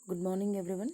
Good morning, everyone.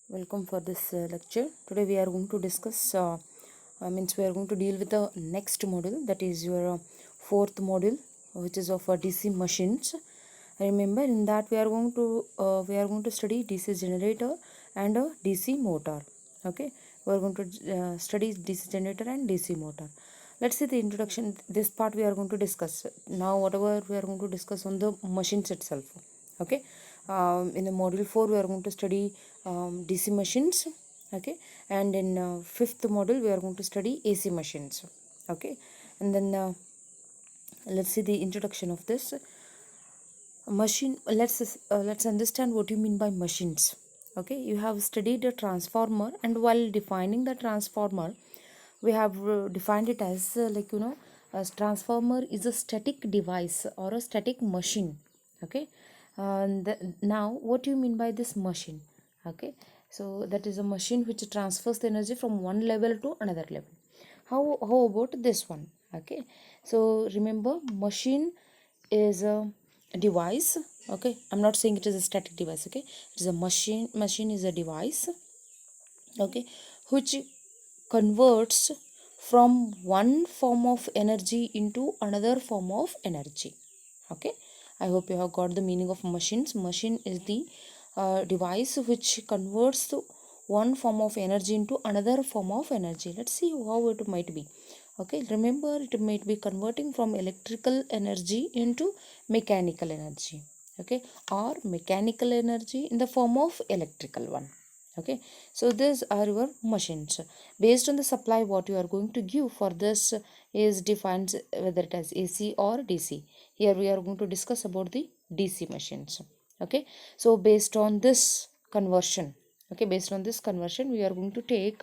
Welcome for this lecture. Today we are going to discuss, we are going to deal with the next module, that is your fourth module, which is of DC machines. Remember, in that we are going to study DC generator and a DC motor. Okay, we are going to study DC generator and DC motor. Let's see the introduction. This part we are going to discuss now. Whatever we are going to discuss on the machines itself. Okay, in the module 4 we are going to study DC machines. Okay, and in fifth module we are going to study AC machines. Okay, and then let's see the introduction of this machine. Let's understand what you mean by machines. Okay, you have studied a transformer, and while defining the transformer we have defined it as a transformer is a static device or a static machine. Okay, now what do you mean by this machine? Okay, so that is a machine which transfers the energy from one level to another level. How about this one? Okay, so remember, machine is a device. Okay, I'm not saying it is a static device. Okay, it is a machine is a device, okay, which converts from one form of energy into another form of energy. Okay, I hope you have got the meaning of machines. Machine is the device which converts one form of energy into another form of energy. Let's see how it might be. Okay, remember, it might be converting from electrical energy into mechanical energy. Okay, or mechanical energy in the form of electrical one. Okay, so these are your machines. Based on the supply what you are going to give for this is defined whether it is AC or DC. Here we are going to discuss about the DC machines. Okay, so based on this conversion, we are going to take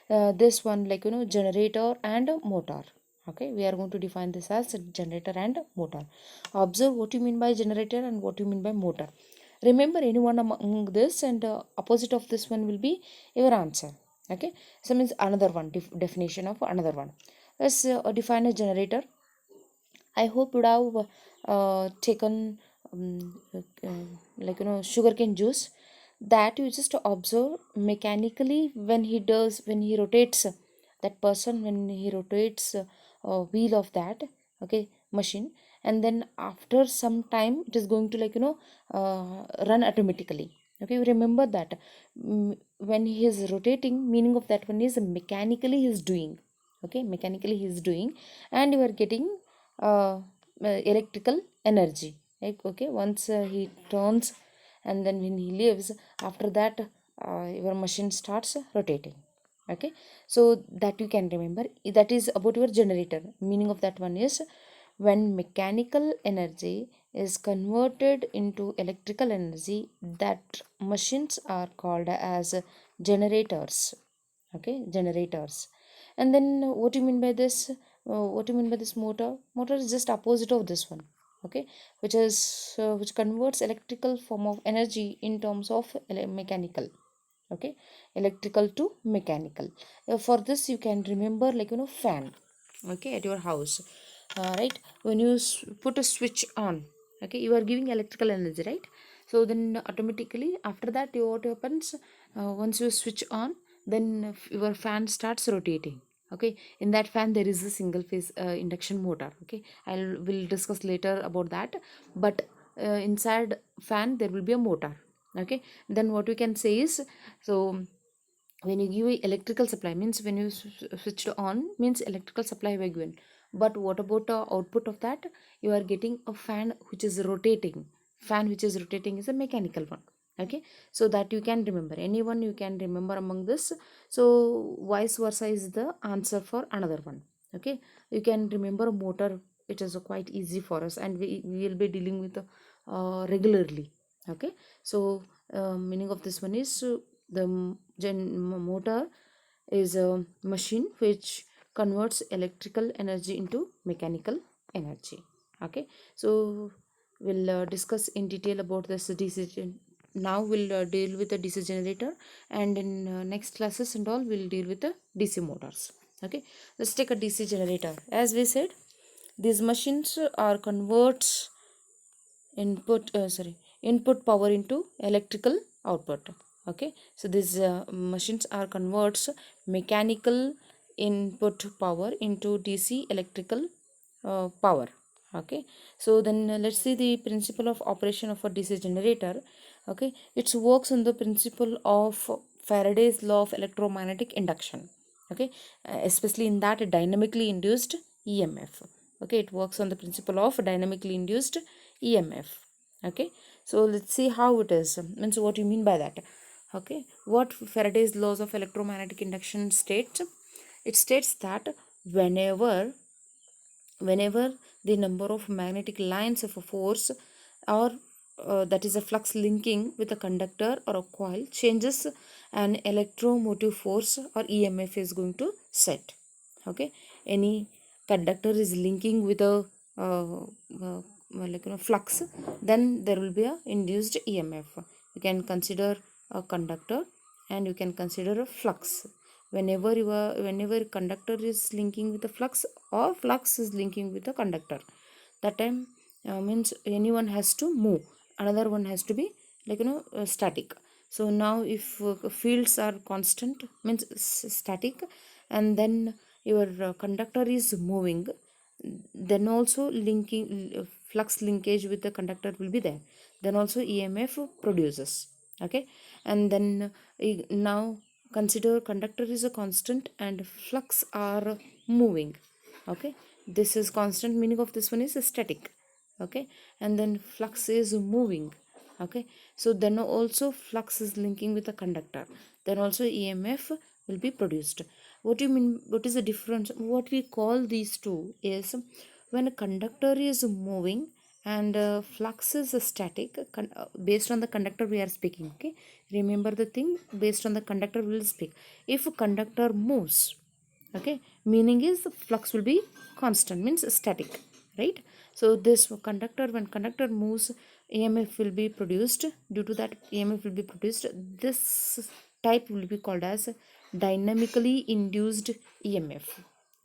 this one, generator and motor. Okay, we are going to define this as generator and motor. Observe what you mean by generator and what you mean by motor. Remember any one among this, and opposite of this one will be your answer. Okay, so means another one, definition of another one. Let's define a generator. I hope you have taken sugarcane juice, that you just observe mechanically when he rotates, that person when he rotates wheel of that, okay, machine, and then after some time it is going to run automatically. Okay, you remember that. When he is rotating, meaning of that one is mechanically he is doing. Okay, mechanically he is doing, and you are getting electrical energy. Okay, once he turns, and then when he leaves, after that your machine starts rotating. Okay, so that you can remember. That is about your generator. Meaning of that one is when mechanical energy is converted into electrical energy, that machines are called as generators. Okay, generators. And then what do you mean by this? What do you mean by this motor? Motor is just opposite of this one. Okay, which converts electrical form of energy in terms of mechanical. Okay, electrical to mechanical. For this you can remember, fan. Okay, at your house, right, when you put a switch on, okay, you are giving electrical energy, right? So then automatically after that, what happens, once you switch on, then your fan starts rotating. Okay, in that fan there is a single phase induction motor. Okay, will discuss later about that. But inside fan there will be a motor. Okay, then what we can say is, so when you give electrical supply, means when you switched on, means electrical supply were given. But what about the output of that? You are getting a fan which is rotating. Fan which is rotating is a mechanical one. Okay, so that you can remember, anyone you can remember among this. So vice versa is the answer for another one. Okay, you can remember a motor. It is quite easy for us, and we will be dealing with regularly. Okay, so meaning of this one is, the motor is a machine which converts electrical energy into mechanical energy. Okay, so we'll discuss in detail about this DC. Now we'll deal with the DC generator, and in next classes and all we'll deal with the DC motors. Okay, let's take a DC generator. As we said, these machines are converts input power into electrical output. Okay, so these machines are converts mechanical input power into DC electrical power. Okay, so then let's see the principle of operation of a DC generator. Okay, it works on the principle of Faraday's law of electromagnetic induction. Okay, especially in that dynamically induced EMF. Okay, it works on the principle of dynamically induced EMF. Okay, so let's see how it is, means what you mean by that. Okay, what Faraday's laws of electromagnetic induction states? It states that whenever the number of magnetic lines of a force, or that is a flux linking with a conductor or a coil, changes, an electromotive force or EMF is going to set. Okay, any conductor is linking with a flux, then there will be a induced EMF. You can consider a conductor and you can consider a flux. Whenever conductor is linking with a flux or flux is linking with a conductor, that time means anyone has to move, another one has to be static. So now if fields are constant, means static, and then your conductor is moving, then also flux linkage with the conductor will be there, then also EMF produces. Okay, and then now consider conductor is a constant and flux are moving. Okay, this is constant, meaning of this one is static. Okay, and then flux is moving. Okay, so then also flux is linking with the conductor, then also EMF will be produced. What do you mean, what is the difference? What we call these two is, when a conductor is moving and flux is static, based on the conductor we are speaking. Okay, remember the thing, based on the conductor we will speak. If a conductor moves, okay, meaning is the flux will be constant, means static, right? So this conductor, when conductor moves, EMF will be produced. Due to that EMF will be produced, this type will be called as dynamically induced EMF.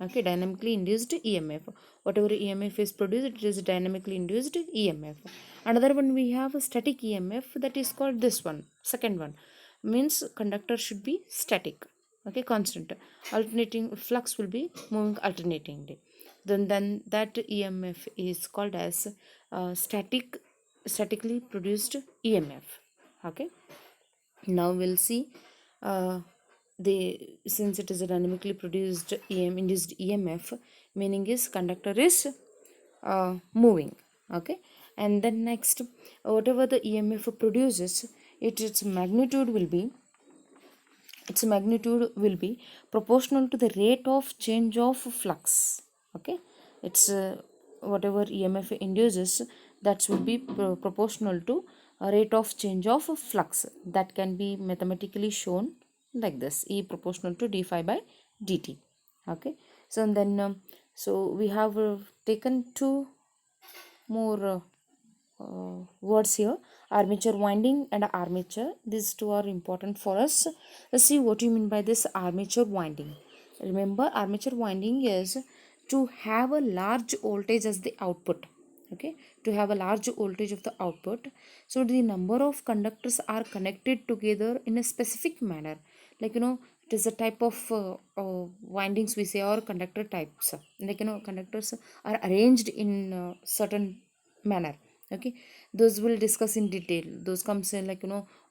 Okay, dynamically induced EMF. Whatever EMF is produced, it is dynamically induced EMF. Another one we have a static EMF, that is called this one, second one, means conductor should be static. Okay, constant, alternating flux will be moving alternatingly, then that EMF is called as statically produced EMF. Okay, now we'll see uh, the since it is a dynamically produced induced EMF, meaning is conductor is moving. Okay, and then next, whatever the EMF produces, its magnitude will be proportional to the rate of change of flux. Okay, it's whatever EMF induces, that will be proportional to a rate of change of flux. That can be mathematically shown like this: E proportional to d phi by dt. Okay, so then so we have taken two more words here: armature winding and armature. These two are important for us. Let's see what you mean by this armature winding. Remember, armature winding is to have a large voltage as the output. Okay, to have a large voltage of the output, so the number of conductors are connected together in a specific manner. It is a type of windings we say, or conductor types. Conductors are arranged in certain manner. Okay, those will discuss in detail. Those comes in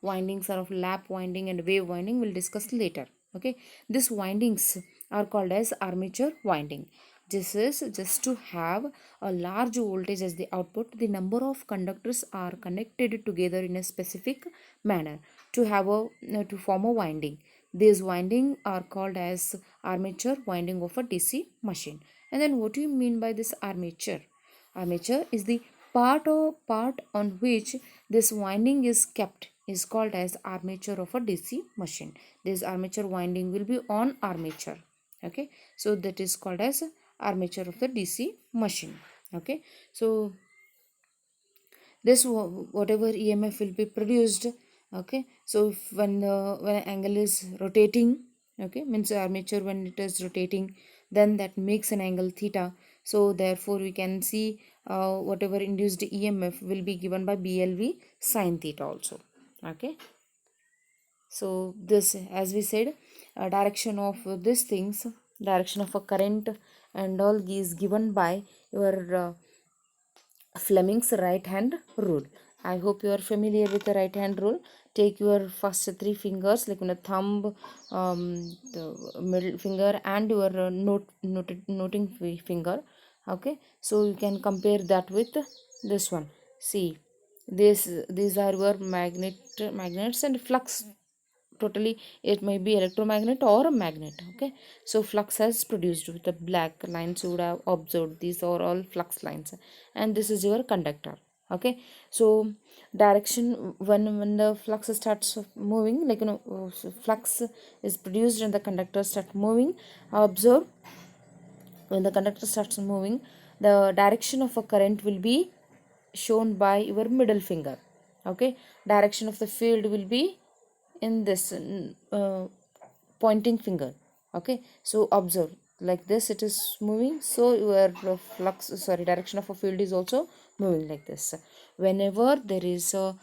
windings are of lap winding and wave winding, will discuss later. Okay, these windings are called as armature winding. This is just to have a large voltage as the output. The number of conductors are connected together in a specific manner to have a to form a winding. These winding are called as armature winding of a DC machine. And then what do you mean by this armature? Armature is the part on which this winding is kept, is called as armature of a DC machine. This armature winding will be on armature. Okay, so that is called as armature of the DC machine. Okay, so this whatever EMF will be produced. Okay, so if when an angle is rotating, okay, means armature when it is rotating, then that makes an angle theta. So therefore we can see whatever induced EMF will be given by BLV sin theta also. Okay, So this, as we said, direction of these things, direction of a current and all is given by your Fleming's right hand rule. I hope you are familiar with the right hand rule. Take your first three fingers, like on a thumb, the middle finger, and your noting finger. Okay, so you can compare that with this one. See, these are your magnets and flux. Totally, it may be electromagnet or a magnet. Okay, so flux has produced with the black lines. You would have observed these are all flux lines, and this is your conductor. Okay, so direction, when the flux starts moving, like so flux is produced and the conductor start moving. Observe, when the conductor starts moving, the direction of a current will be shown by your middle finger. Okay, direction of the field will be in this pointing finger. Okay, so observe, like this it is moving, so your flux, sorry, direction of a field is also moving like this. Whenever there is a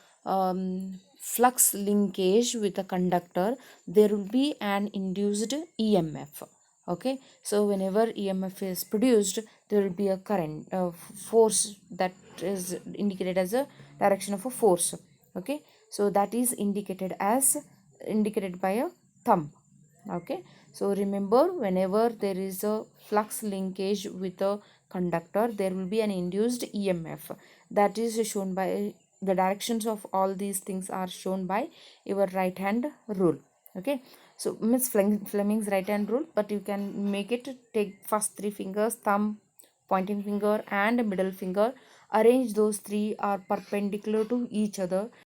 flux linkage with a conductor, there will be an induced EMF. Okay, so whenever EMF is produced, there will be a current, force, that is indicated as a direction of a force. Okay, so that is indicated by a thumb. Okay, so remember, whenever there is a flux linkage with a conductor, there will be an induced EMF. That is shown by the directions of all these things are shown by your right hand rule. Okay, so Miss Fleming's right hand rule, but you can make it, take first three fingers, thumb, pointing finger and middle finger, arrange those three are perpendicular to each other.